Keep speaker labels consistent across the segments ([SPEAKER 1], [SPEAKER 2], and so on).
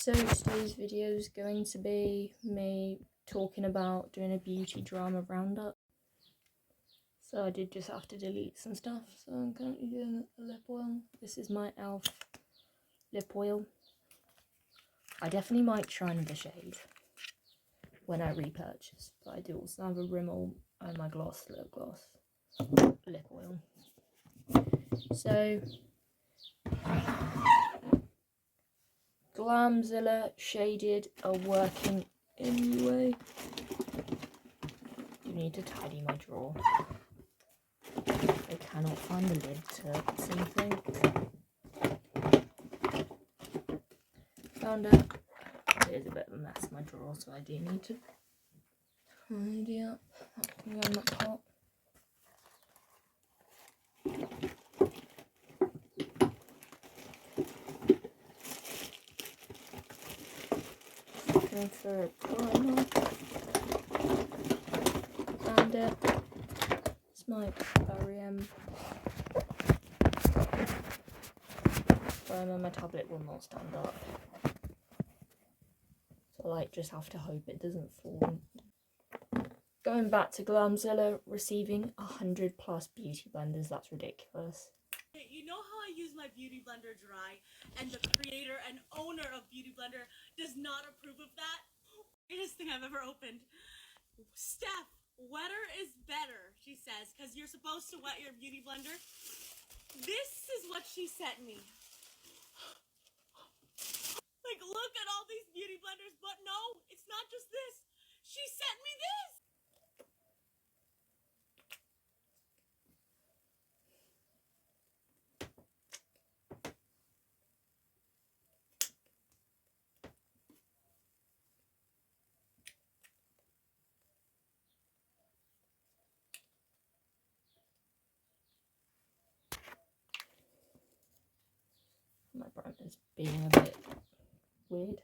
[SPEAKER 1] So today's video is going to be me talking about doing a beauty drama roundup. So I did just have to delete some stuff, so I'm currently doing a lip oil. This is my e.l.f. lip oil. I definitely might try another shade when I repurchase, but I do also have a Rimmel and my gloss, lip gloss, lip oil. So Glamzilla shaded a working anyway. You need to tidy my drawer. I cannot find the lid to something. Found it. It is a bit of a mess in my drawer, so I do need to tidy up. That can go in that pot. Looking for a primer. Found it. It's my Barry primer. My tablet will not stand up. So I just have to hope it doesn't fall. Going back to Glamzilla, receiving 100 plus beauty blenders. That's ridiculous.
[SPEAKER 2] You know how I use my Beauty Blender dry, and the creator and owner of Beauty Blender does not approve of that? Greatest thing I've ever opened. Steph, wetter is better, she says, because you're supposed to wet your Beauty Blender. This is what she sent me. Like, look at all these Beauty Blenders, but no, it's not just this. She sent me this.
[SPEAKER 1] My brightness being a bit weird.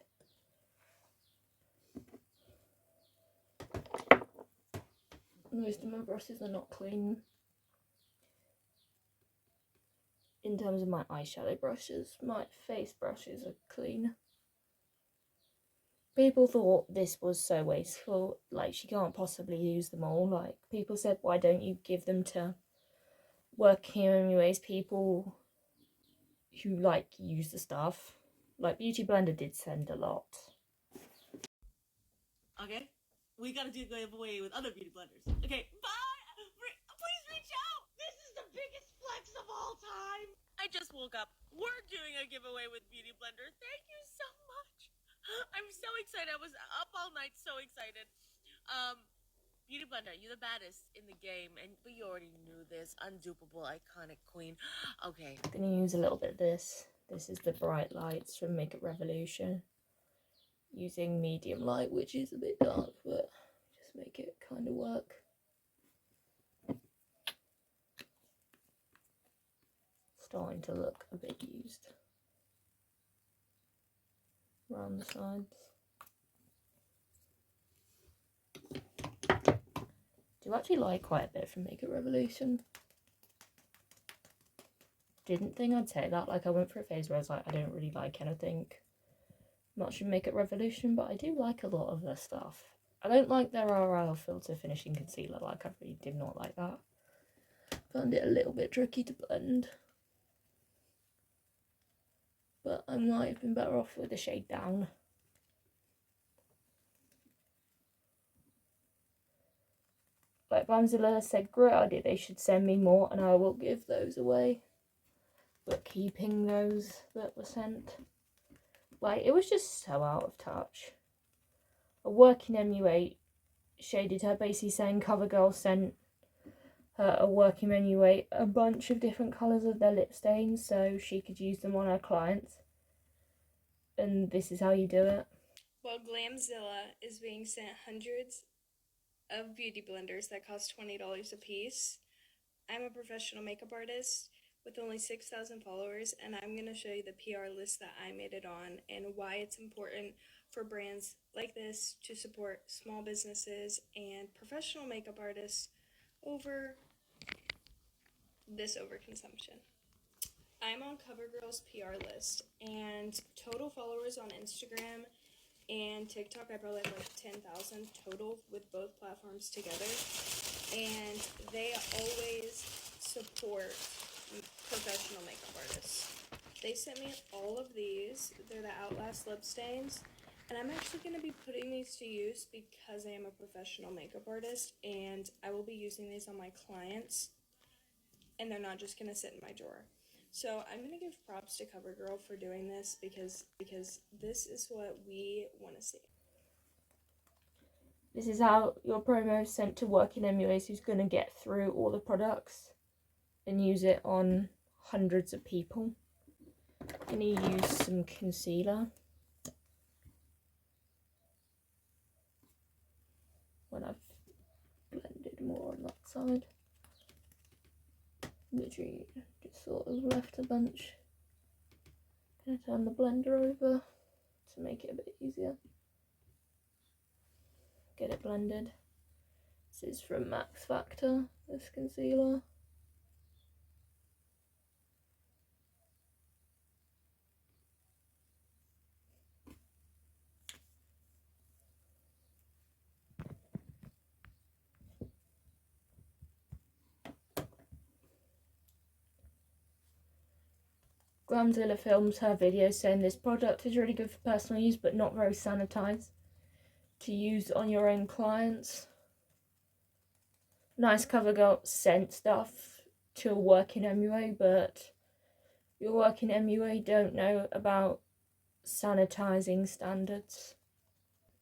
[SPEAKER 1] Most of my brushes are not clean. In terms of my eyeshadow brushes, my face brushes are clean. People thought this was so wasteful, like she can't possibly use them all. Like, people said, why don't you give them to working MUAs, people who like use the stuff. Like Beauty Blender did send a lot.
[SPEAKER 2] Okay, we gotta do a giveaway with other Beauty Blenders. Okay, bye! Please reach out! This is the biggest flex of all time! I just woke up. We're doing a giveaway with Beauty Blender. Thank you so much. I'm so excited. I was up all night so excited. Beauty Blender, you're the baddest in the game, and we already knew this. Undupable, iconic queen. Okay.
[SPEAKER 1] I'm gonna use a little bit of this. This is the Bright Lights from Makeup Revolution. Using medium light, which is a bit dark, but just make it kind of work. Starting to look a bit used around the sides. Do actually like quite a bit from Makeup Revolution. Didn't think I'd say that. Like, I went for a phase where I was like, I don't really like anything much from Makeup Revolution, but I do like a lot of their stuff. I don't like their RL filter finishing concealer. Like, I really did not like that. Found it a little bit tricky to blend. But I might have been better off with the shade down. Like Glamzilla said, great idea, they should send me more and I will give those away. But keeping those that were sent, like, it was just so out of touch. A working MUA shaded her, basically saying CoverGirl sent her a working MUA a bunch of different colours of their lip stains so she could use them on her clients. And this is how you do it.
[SPEAKER 3] Well, Glamzilla is being sent hundreds of beauty blenders that cost $20 a piece. I'm a professional makeup artist with only 6,000 followers, and I'm going to show you the PR list that I made it on and why it's important for brands like this to support small businesses and professional makeup artists over this overconsumption. I'm on CoverGirl's PR list, and total followers on Instagram and TikTok, I probably have like 10,000 total with both platforms together. And they always support professional makeup artists. They sent me all of these. They're the Outlast lip stains. And I'm actually going to be putting these to use because I am a professional makeup artist, and I will be using these on my clients, and they're not just going to sit in my drawer. So I'm going to give props to CoverGirl for doing this because this is what we want to see.
[SPEAKER 1] This is how your promo is sent to working MUAs who's going to get through all the products and use it on hundreds of people. I'm going to use some concealer when I've blended more on that side. Literally just sort of left a bunch. Gonna turn the blender over to make it a bit easier. Get it blended. This is from Max Factor, this concealer. Glamzilla films her videos saying this product is really good for personal use but not very sanitized to use on your own clients. Nice CoverGirl sent stuff to a working MUA, but your working MUA don't know about sanitizing standards.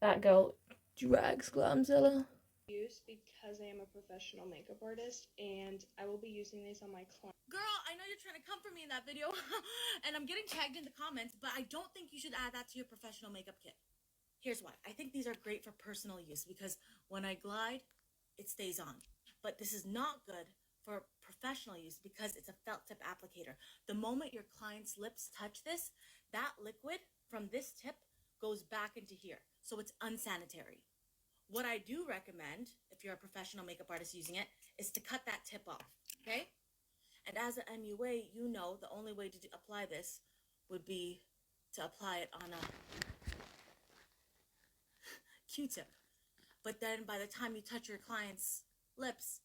[SPEAKER 1] That girl drags Glamzilla.
[SPEAKER 3] Use because I am a professional makeup artist, and I will be using these on my clients.
[SPEAKER 2] Girl, I know you're trying to come for me in that video, and I'm getting tagged in the comments, but I don't think you should add that to your professional makeup kit. Here's why. I think these are great for personal use because when I glide, it stays on. But this is not good for professional use because it's a felt tip applicator. The moment your client's lips touch this, that liquid from this tip goes back into here. So it's unsanitary. What I do recommend, if you're a professional makeup artist using it, is to cut that tip off, okay? And as an MUA, you know the only way to apply this would be to apply it on a Q-tip. But then by the time you touch your client's lips,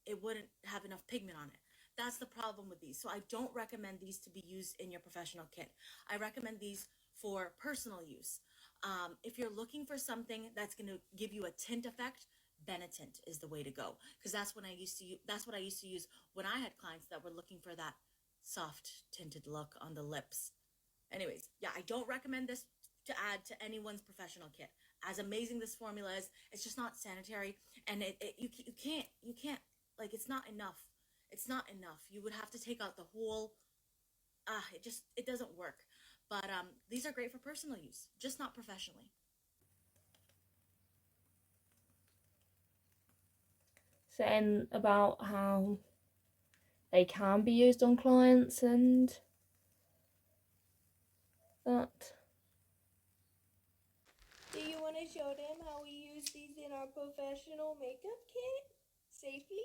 [SPEAKER 2] it wouldn't have enough pigment on it. That's the problem with these. So I don't recommend these to be used in your professional kit. I recommend these for personal use. If you're looking for something that's going to give you a tint effect, Benetint is the way to go, because that's what I used to use when I had clients that were looking for that soft tinted look on the lips. Anyways, yeah, I don't recommend this to add to anyone's professional kit. As amazing this formula is, it's just not sanitary, and you can't, like, it's not enough. It's not enough. You would have to take out the whole, it doesn't work. But these are great for personal use, just not professionally.
[SPEAKER 1] Saying about how they can be used on clients and that.
[SPEAKER 3] Do you want to show them how we use these in our professional makeup kit safely?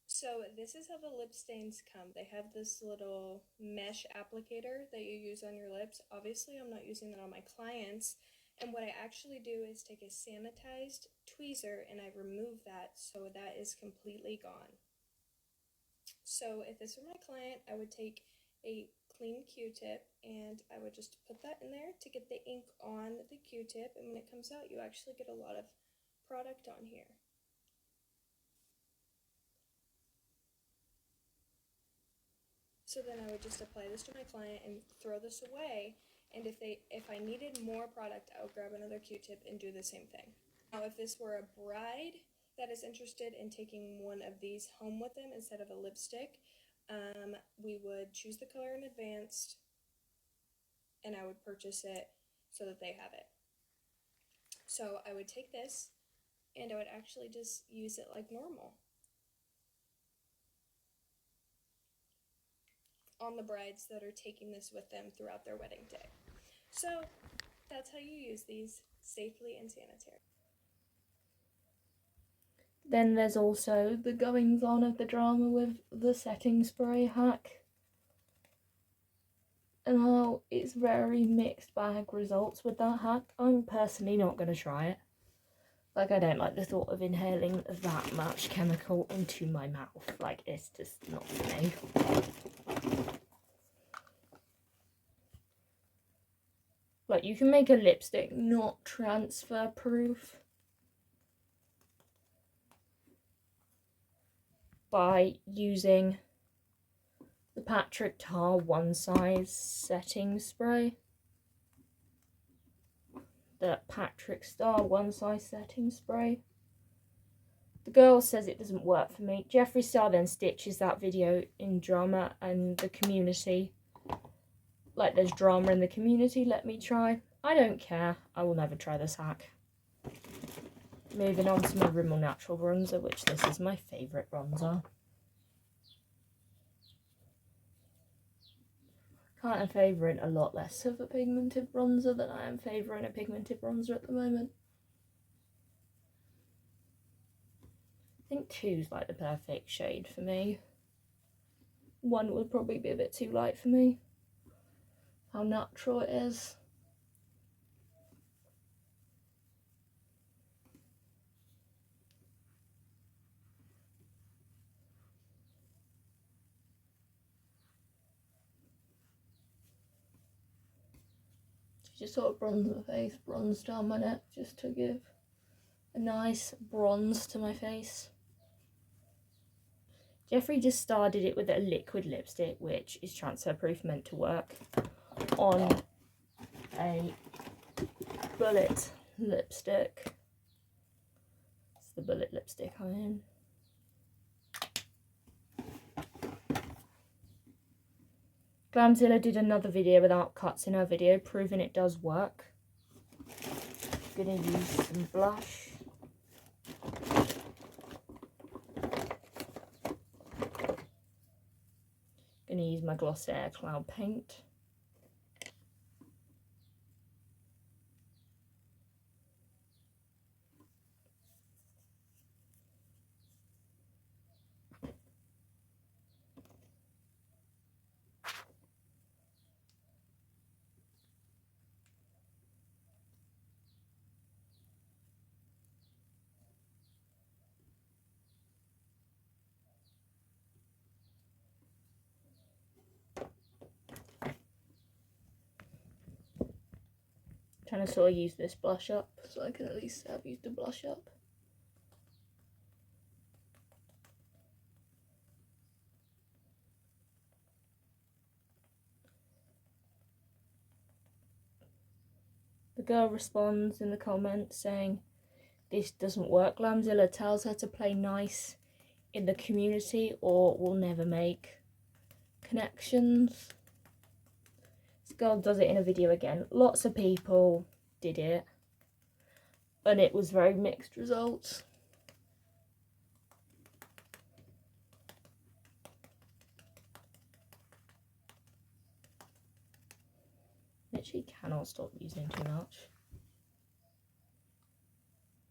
[SPEAKER 3] So this is how the lip stains come. They have this little mesh applicator that you use on your lips. Obviously, I'm not using that on my clients. And what I actually do is take a sanitized tweezer and I remove that so that is completely gone. So if this were my client, I would take a clean Q-tip and I would just put that in there to get the ink on the Q-tip, and when it comes out, you actually get a lot of product on here. So then I would just apply this to my client and throw this away, and if I needed more product, I would grab another Q-tip and do the same thing. Now if this were a bride that is interested in taking one of these home with them instead of a lipstick, we would choose the color in advance and I would purchase it so that they have it. So I would take this and I would actually just use it like normal on the brides that are taking this with them throughout their wedding day. So that's how you use these safely and sanitary.
[SPEAKER 1] Then there's also the goings on of the drama with the setting spray hack. and how it's very mixed bag results with that hack. I'm personally not going to try it. Like, I don't like the thought of inhaling that much chemical into my mouth. Like, it's just not for me. Like, you can make a lipstick not transfer proof by using the Patrick Tar One Size Setting Spray. The Patrick Star One Size Setting Spray. The girl says it doesn't work for me. Jeffree Star then stitches that video in drama and the community. Like, there's drama in the community, let me try. I don't care. I will never try this hack. Moving on to my Rimmel Natural Bronzer, which this is my favourite bronzer. I'm favouring a lot less of a pigmented bronzer than I am favouring a pigmented bronzer at the moment. I think 2's like the perfect shade for me. 1 would probably be a bit too light for me. How natural it is. Just sort of bronze my face, bronze down my neck, just to give a nice bronze to my face. Jeffree just started it with a liquid lipstick, which is transfer proof, meant to work, on a bullet lipstick. It's the bullet lipstick I'm in. Glamzilla did another video without cuts in her video, proving it does work. Gonna use some blush. Gonna use my Glossier Cloud Paint. Trying to sort of use this blush up so I can at least have used the blush up. The girl responds in the comments saying, "This doesn't work. Glamzilla tells her to play nice in the community or will never make connections." This girl does it in a video again. Lots of people did it, and it was very mixed results. Literally cannot stop using too much.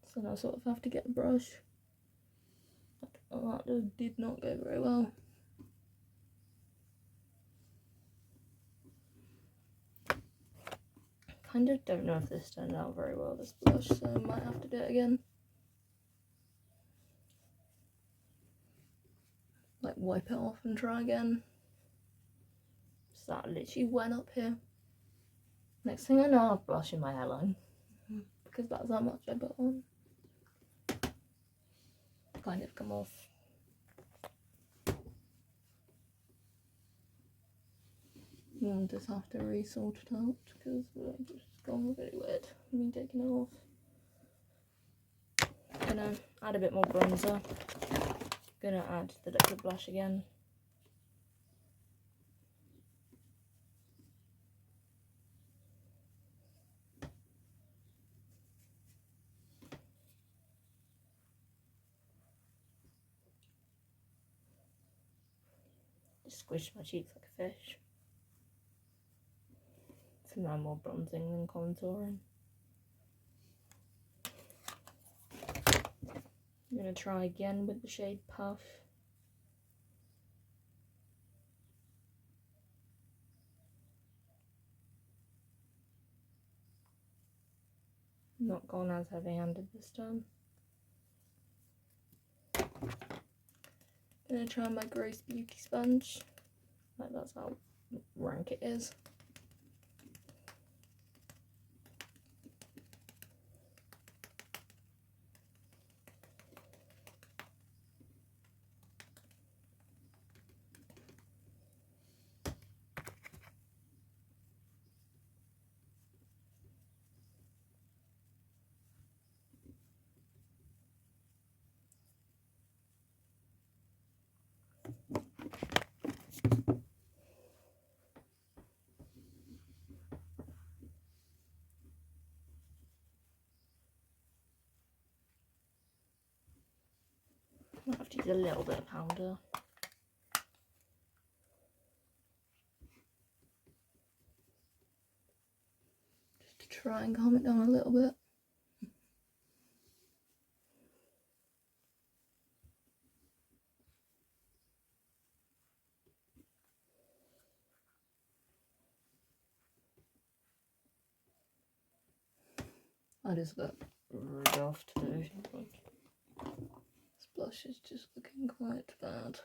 [SPEAKER 1] So now I sort of have to get a brush. Oh, that did not go very well. Kind of don't know if this turned out very well, this blush, so I might have to do it again. Like, wipe it off and try again. So that literally went up here. Next thing I know, I'll blush in my hairline. Because that's how much I put on. Kind of come off. I'll just have to re-sort it out because it's just gone really weird. Me taking it off. Gonna add a bit more bronzer. Gonna add the liquid blush again. Just squish my cheeks like a fish. So now more bronzing than contouring. I'm going to try again with the shade Puff. not gone as heavy-handed this time. Gonna try my Grace Beauty sponge. Like, that's how rank it is. I have to use a little bit of powder. Just to try and calm it down a little bit. I just got rid of too. This blush is just looking quite bad.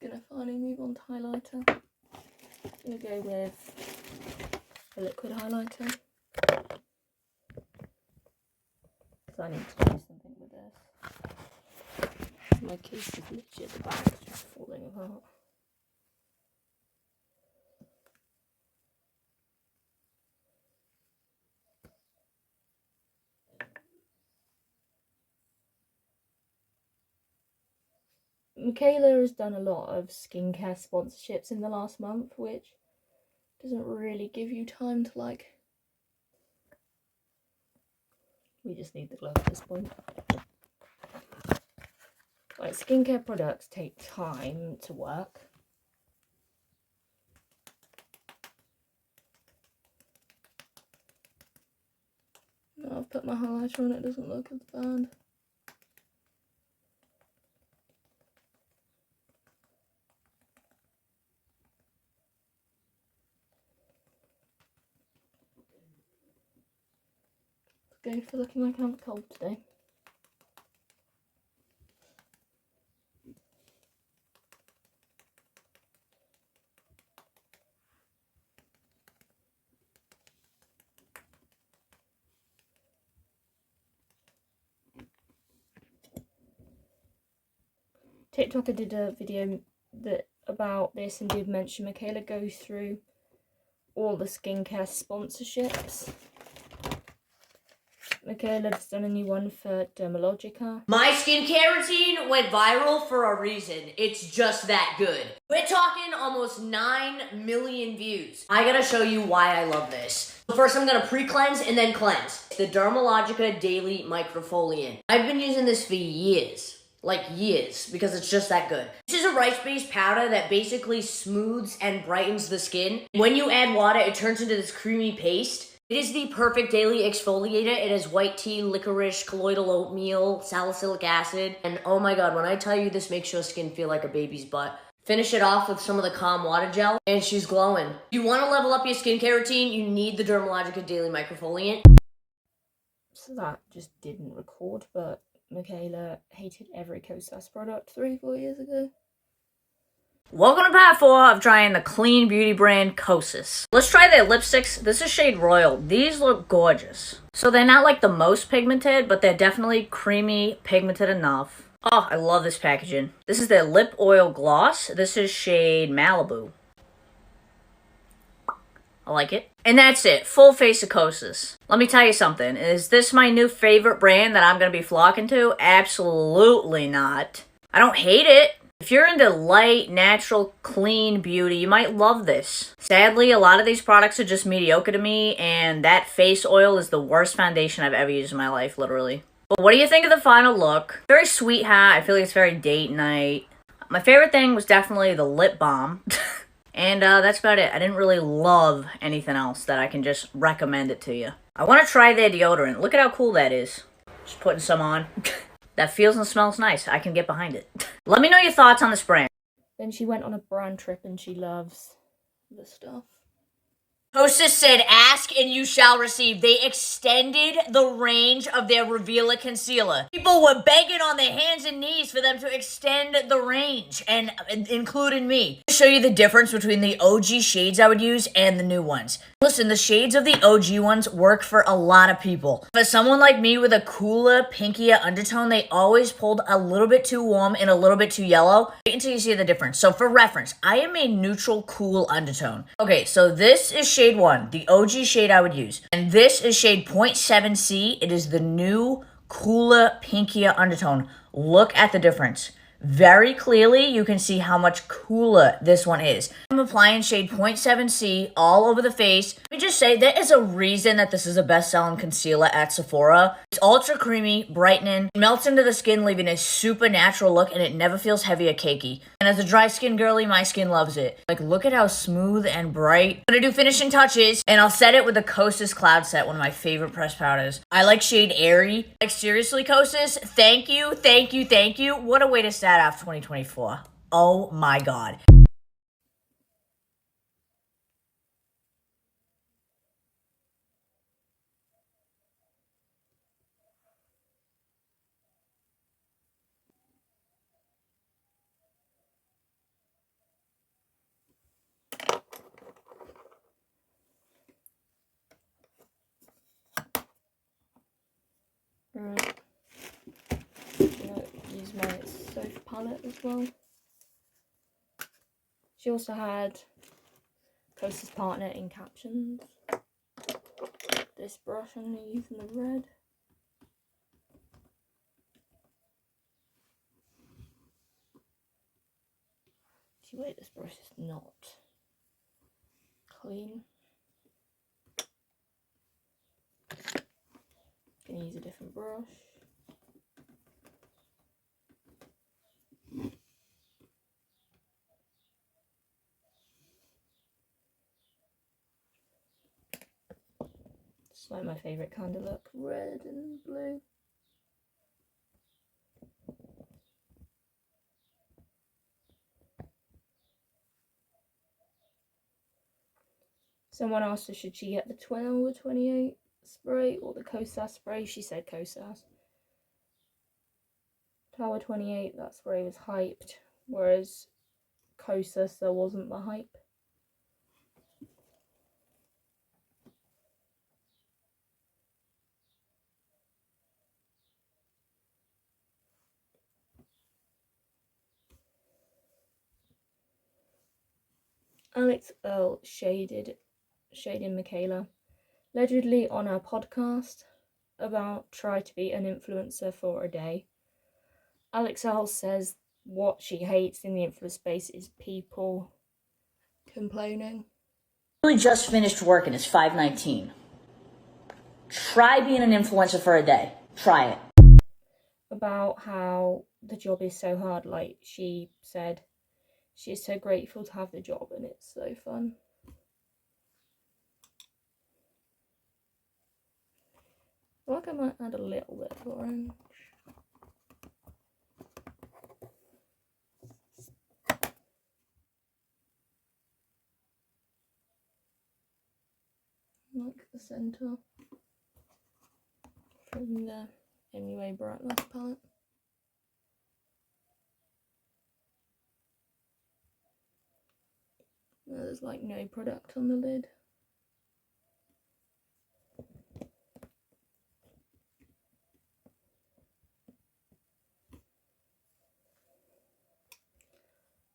[SPEAKER 1] Gonna finally move on to highlighter. Gonna go with a liquid highlighter. Because I need to do something with this. My case is literally at the back, it's just falling apart. Michaela has done a lot of skincare sponsorships in the last month, which doesn't really give you time to, like... We just need the glove at this point. Like, skincare products take time to work. Now I've put my highlighter on, it doesn't look as bad. Go for looking like I have a cold today. TikToker did a video about this and did mention Michaela goes through all the skincare sponsorships. Michaela's done a new one for Dermalogica.
[SPEAKER 2] My skincare routine went viral for a reason. It's just that good. We're talking almost 9 million views. I gotta show you why I love this. First, I'm gonna pre-cleanse and then cleanse. The Dermalogica Daily Microfoliant. I've been using this for years. Like years, because it's just that good. This is a rice-based powder that basically smooths and brightens the skin. When you add water, it turns into this creamy paste. It is the perfect daily exfoliator. It has white tea, licorice, colloidal oatmeal, salicylic acid, and oh my god, when I tell you this makes your skin feel like a baby's butt. Finish it off with some of the Calm Water Gel, and she's glowing. If you want to level up your skincare routine, you need the Dermalogica Daily Microfoliant.
[SPEAKER 1] So that just didn't record, but Michaela hated every Kosas product 3-4 years ago.
[SPEAKER 4] Welcome to part 4 of trying the clean beauty brand Kosas. Let's try their lipsticks. This is shade Royal. These look gorgeous. So they're not like the most pigmented, but they're definitely creamy, pigmented enough. Oh, I love this packaging. This is their lip oil gloss. This is shade Malibu. I like it. And that's it. Full face of Kosas. Let me tell you something. Is this my new favorite brand that I'm going to be flocking to? Absolutely not. I don't hate it. If you're into light, natural, clean beauty, you might love this. Sadly, a lot of these products are just mediocre to me, and that face oil is the worst foundation I've ever used in my life, literally. But what do you think of the final look? Very sweet hat. I feel like it's very date night. My favorite thing was definitely the lip balm. And that's about it. I didn't really love anything else that I can just recommend it to you. I want to try their deodorant. Look at how cool that is. Just putting some on. That feels and smells nice. I can get behind it. Let me know your thoughts on this brand.
[SPEAKER 1] Then she went on a brand trip and she loves the stuff.
[SPEAKER 4] Hostess said, ask and you shall receive. They extended the range of their revealer concealer. People were begging on their hands and knees for them to extend the range, and including me. I'll show you the difference between the OG shades I would use and the new ones. Listen, the shades of the OG ones work for a lot of people. For someone like me with a cooler, pinkier undertone, they always pulled a little bit too warm and a little bit too yellow. Wait until you see the difference. So for reference, I am a neutral, cool undertone. Okay, so this is shade 1, the OG shade I would use. And this is shade 0.7C. It is the new, cooler, pinkier undertone. Look at the difference. Very clearly, you can see how much cooler this one is. I'm applying shade 0.7C all over the face. Let me just say, there is a reason that this is a best-selling concealer at Sephora. It's ultra creamy, brightening, melts into the skin, leaving a super natural look, and it never feels heavy or cakey. And as a dry skin girly, my skin loves it. Like, look at how smooth and bright. I'm gonna do finishing touches, and I'll set it with the Kosas Cloud Set, one of my favorite pressed powders. I like shade Airy. Like, seriously, Kosas, thank you, thank you, thank you. What a way to start off 2024. Oh my god.
[SPEAKER 1] Right. I'm gonna use my soap palette as well. She also had Coast's partner in captions. This brush I'm gonna use in the red. Actually, wait, this brush is not clean. Gonna use a different brush. It's like my favourite kind of look, red and blue. Someone asked her should she get the 12 or 28 spray or the Kosas spray. She said Kosas. Tower 28, that spray was hyped, whereas Kosas, there wasn't the hype. Alex Earl shading Michaela, allegedly on her podcast about try to be an influencer for a day. Alex Earl says what she hates in the influencer space is people complaining.
[SPEAKER 4] Really just finished work and it's 5:19. Try being an influencer for a day. Try it.
[SPEAKER 1] About how the job is so hard. Like she said, she is so grateful to have the job and it's so fun. I feel like I might add a little bit of orange. Like the centre from the MUA Bright Light palette. There's like no product on the lid.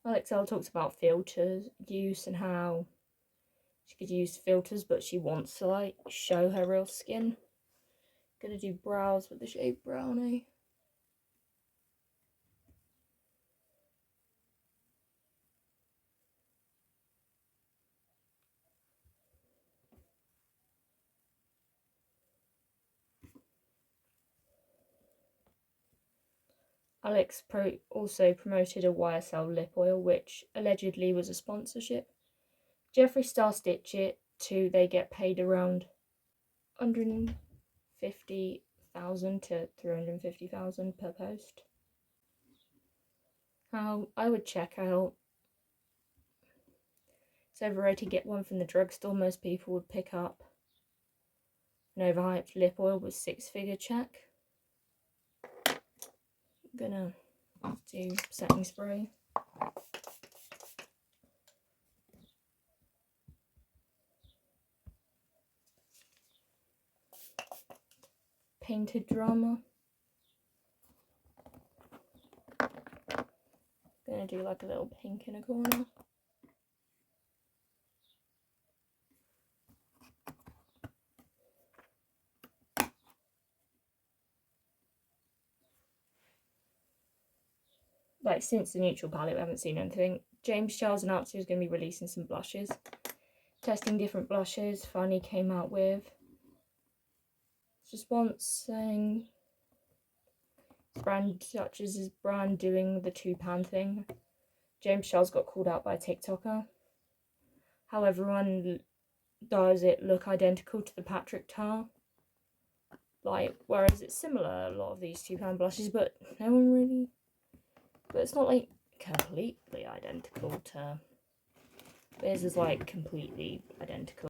[SPEAKER 1] Alex L talks about filters use and how she could use filters, but she wants to like show her real skin. Gonna do brows with the shade Brownie. Alex also promoted a YSL lip oil, which allegedly was a sponsorship. Jeffree Star stitch it to they get paid around 150,000 to 350,000 per post. How I would check out It's overrated to get one from the drugstore. Most people would pick up an overhyped lip oil with 6-figure check. I'm gonna do setting spray. Painted Drama. Gonna do like a little pink in a corner. Like, since the neutral palette, we haven't seen anything. James Charles announced he was going to be releasing some blushes. Testing different blushes. Finally came out with just once saying his brand touches his brand doing the £2 thing. James Charles got called out by a TikToker. How everyone does it look identical to the Patrick Tar. Like, whereas it's similar, a lot of these £2 blushes, but no one really... But it's not, like, completely identical to... Theirs is, like, completely identical.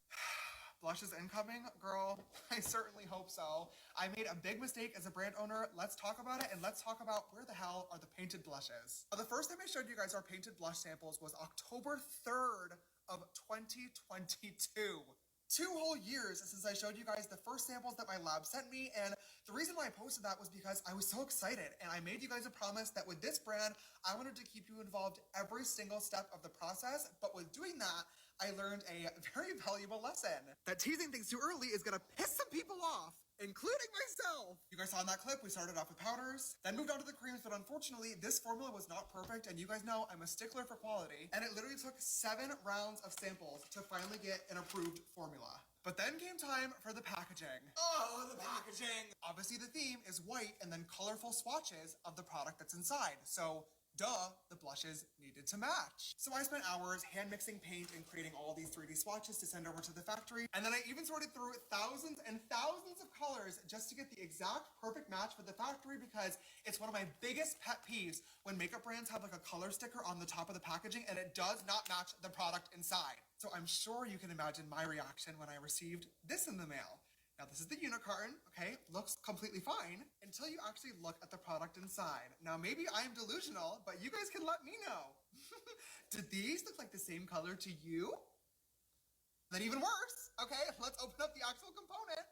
[SPEAKER 5] Blushes incoming? Girl, I certainly hope so. I made a big mistake as a brand owner. Let's talk about it, and let's talk about where the hell are the painted blushes. The first time I showed you guys our painted blush samples was October 3rd of 2022. 2 whole years since I showed you guys the first samples that my lab sent me, and the reason why I posted that was because I was so excited, and I made you guys a promise that with this brand, I wanted to keep you involved every single step of the process, but with doing that, I learned a very valuable lesson. That teasing things too early is gonna piss some people off, including myself. You guys saw in that clip, we started off with powders, then moved on to the creams, but unfortunately, this formula was not perfect, and you guys know I'm a stickler for quality, and it literally took 7 rounds of samples to finally get an approved formula. But then came time for the packaging. Oh, the packaging! Obviously the theme is white and then colorful swatches of the product that's inside, so duh, the blushes needed to match. So I spent hours hand mixing paint and creating all these 3D swatches to send over to the factory. And then I even sorted through thousands and thousands of colors just to get the exact perfect match for the factory, because it's one of my biggest pet peeves when makeup brands have like a color sticker on the top of the packaging and it does not match the product inside. So I'm sure you can imagine my reaction when I received this in the mail. Now this is the unit carton, okay? Looks completely fine until you actually look at the product inside. Now maybe I am delusional, but you guys can let me know. Did these look like the same color to you? Then even worse, okay? Let's open up the actual component.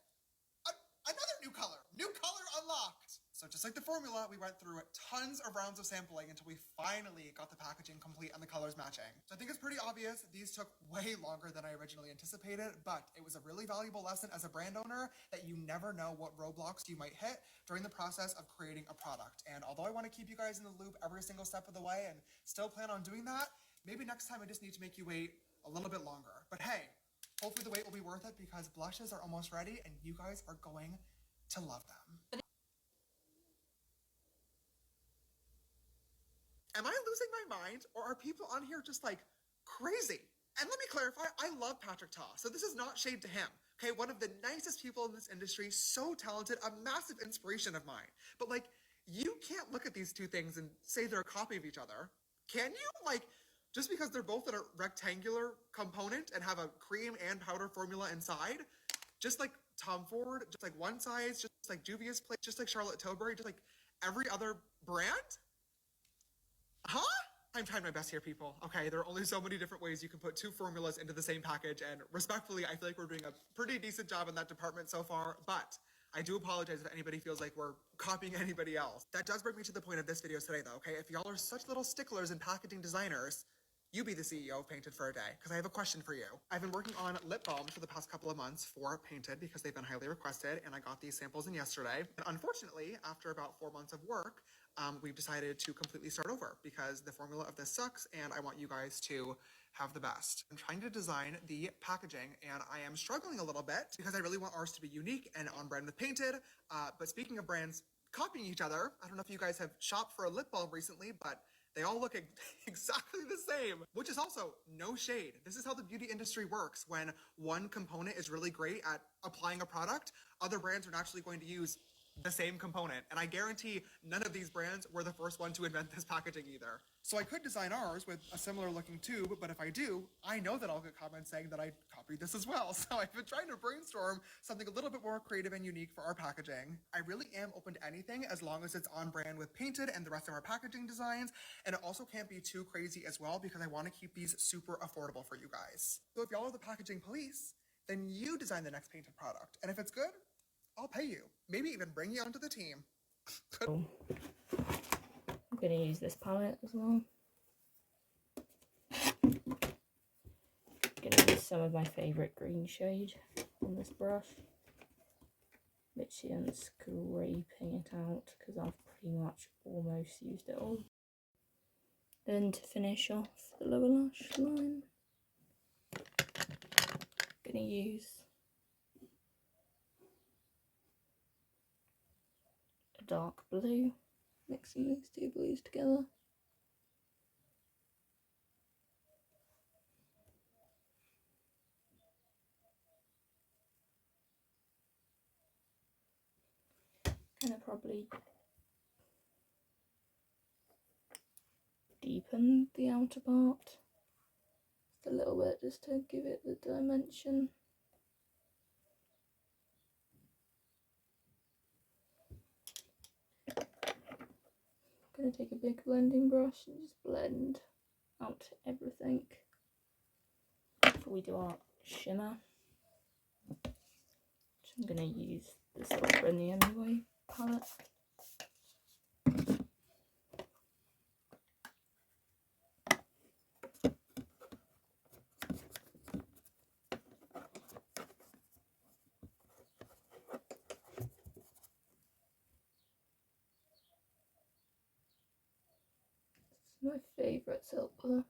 [SPEAKER 5] Another new color unlocked. So just like the formula, we went through tons of rounds of sampling until we finally got the packaging complete and the colors matching. So I think it's pretty obvious these took way longer than I originally anticipated, but it was a really valuable lesson as a brand owner that you never know what roadblocks you might hit during the process of creating a product. And although I want to keep you guys in the loop every single step of the way and still plan on doing that, maybe next time I just need to make you wait a little bit longer. But hey, hopefully the wait will be worth it because blushes are almost ready and you guys are going to love them. Am I losing my mind, or are people on here just like crazy? And let me clarify, I love Patrick Ta, so this is not shade to him. Okay, one of the nicest people in this industry, so talented, a massive inspiration of mine. But like, you can't look at these two things and say they're a copy of each other. Can you? Like, just because they're both in a rectangular component and have a cream and powder formula inside, just like Tom Ford, just like One Size, just like Juvia's Place, just like Charlotte Tilbury, just like every other brand? Huh? I'm trying my best here, people. Okay, there are only so many different ways you can put 2 formulas into the same package, and respectfully, I feel like we're doing a pretty decent job in that department so far, but I do apologize if anybody feels like we're copying anybody else. That does bring me to the point of this video today, though, okay? If y'all are such little sticklers and packaging designers, you be the CEO of Painted for a day, because I have a question for you. I've been working on lip balms for the past couple of months for Painted because they've been highly requested, and I got these samples in yesterday. And unfortunately, after about 4 months of work, we've decided to completely start over because the formula of this sucks, and I want you guys to have the best. I'm trying to design the packaging, and I am struggling a little bit because I really want ours to be unique and on brand with Painted. But speaking of brands copying each other, I don't know if you guys have shopped for a lip balm recently, but they all look exactly the same, which is also no shade. This is how the beauty industry works. When one component is really great at applying a product, other brands are naturally going to use the same component, and I guarantee none of these brands were the first one to invent this packaging either. So I could design ours with a similar looking tube, but if I do, I know that I'll get comments saying that I copied this as well. So I've been trying to brainstorm something a little bit more creative and unique for our packaging. I really am open to anything as long as it's on brand with Painted and the rest of our packaging designs, and it also can't be too crazy as well because I want to keep these super affordable for you guys. So if y'all are the packaging police, then you design the next Painted product, and if it's good, I'll pay you. Maybe even bring you onto the team.
[SPEAKER 1] I'm going to use this palette as well. Going to use some of my favourite green shade on this brush. Literally I'm scraping it out because I've pretty much almost used it all. Then to finish off the lower lash line, I'm going to use a dark blue, mixing these two blues together. Gonna probably deepen the outer part just a little bit, just to give it the dimension. I'm gonna take a big blending brush and just blend out everything before we do our shimmer. So I'm gonna use this little from the Anyway palette. My favourite silver.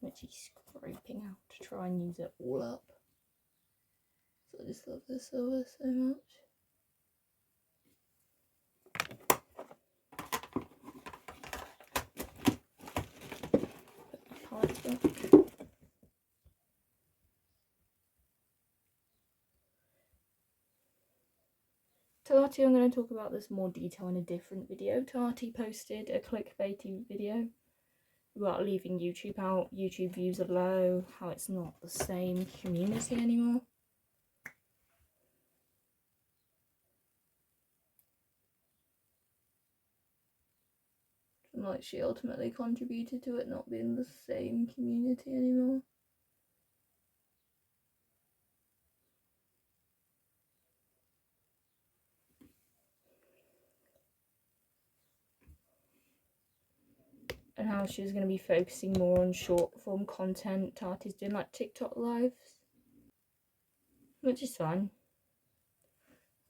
[SPEAKER 1] I'm actually scraping out to try and use it all up. So I just love this silver so much. Put my palette back. Tati, I'm going to talk about this more detail in a different video. Tati posted a clickbaity video about leaving YouTube out, YouTube views are low, how it's not the same community anymore. And like she ultimately contributed to it not being the same community anymore. And how she was going to be focusing more on short form content. Tati's doing like TikTok lives, which is fine.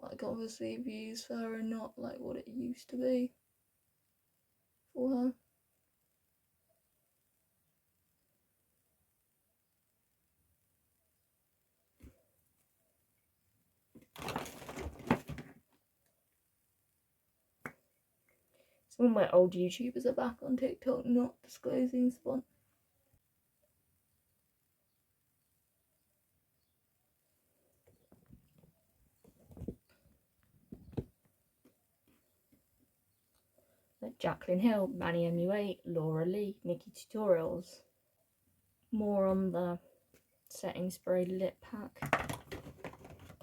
[SPEAKER 1] Like obviously views for her are not like what it used to be for her. It's one where old YouTubers are back on TikTok not disclosing sponsors. Like Jacqueline Hill, Manny MU8, Laura Lee, Nikki Tutorials. More on the setting spray lip pack.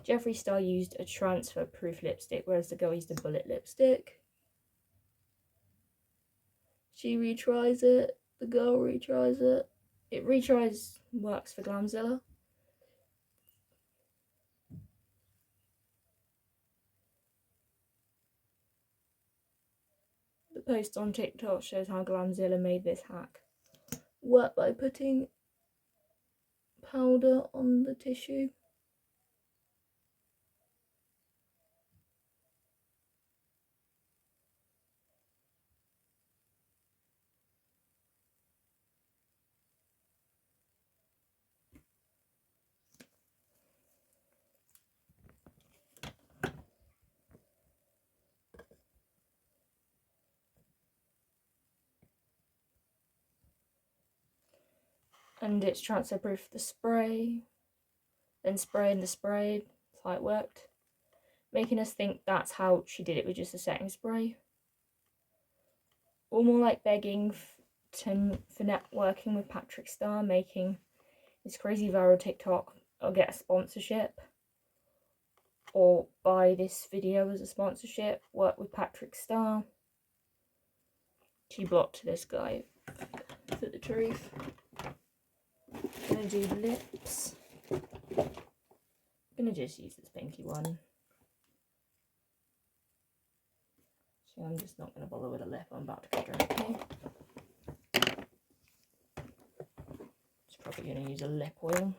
[SPEAKER 1] Jeffree Star used a transfer proof lipstick, whereas the girl used a bullet lipstick. She retries it, the girl retries it. It retries works for Glamzilla. The post on TikTok shows how Glamzilla made this hack work by putting powder on the tissue. And it's transfer proof the spray, then spray in the spray. That's how it worked. making us think that's how she did it with just a setting spray. Or more like begging for networking with Patrick Star, making this crazy viral TikTok or get a sponsorship. Or buy this video as a sponsorship, work with Patrick Star. She blocked this guy for the truth. I'm gonna do lips. I'm gonna just use this pinky one. So I'm just not gonna bother with a lip, I'm about to go directly. Just probably gonna use a lip oil.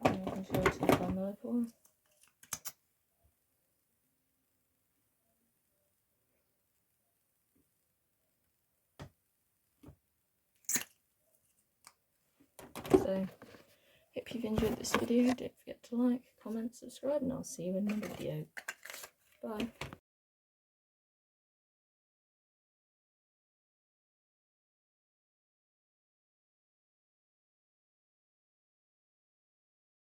[SPEAKER 1] I'm sure to take on the lip oil. So, hope you've enjoyed this video. Don't forget to like, comment, subscribe, and I'll see you in another video. Bye.